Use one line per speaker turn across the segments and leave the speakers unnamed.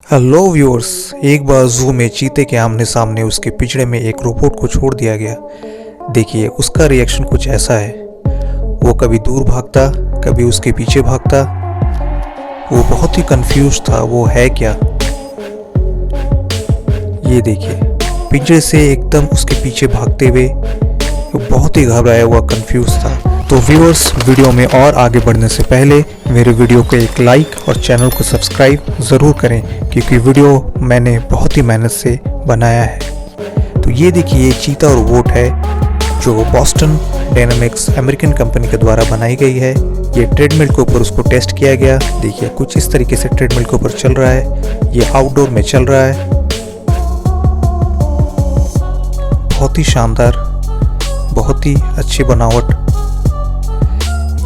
Hello viewers, एक बार जू में चीते के आमने सामने उसके पिंजरे में एक रोबोट को छोड़ दिया गया। देखिए उसका रिएक्शन कुछ ऐसा है। वो कभी दूर भागता, कभी उसके पीछे भागता। वो बहुत ही कंफ्यूज था, वो है क्या। ये देखिए पिंजरे से एकदम उसके पीछे भागते हुए वो बहुत ही घबराया हुआ कंफ्यूज था। तो व्यूअर्स, वीडियो में और आगे बढ़ने से पहले मेरे वीडियो को एक लाइक और चैनल को सब्सक्राइब ज़रूर करें, क्योंकि वीडियो मैंने बहुत ही मेहनत से बनाया है। तो ये देखिए ये चीता रोबोट है जो बॉस्टन डायनामिक्स अमेरिकन कंपनी के द्वारा बनाई गई है। ये ट्रेडमिल के ऊपर उसको टेस्ट किया गया। देखिए कुछ इस तरीके से ट्रेडमिल के ऊपर चल रहा है। ये आउटडोर में चल रहा है। बहुत ही शानदार, बहुत ही अच्छी बनावट।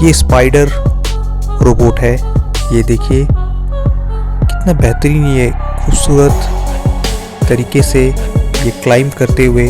ये स्पाइडर रोबोट है। ये देखिए कितना बेहतरीन, ये खूबसूरत तरीके से ये क्लाइंब करते हुए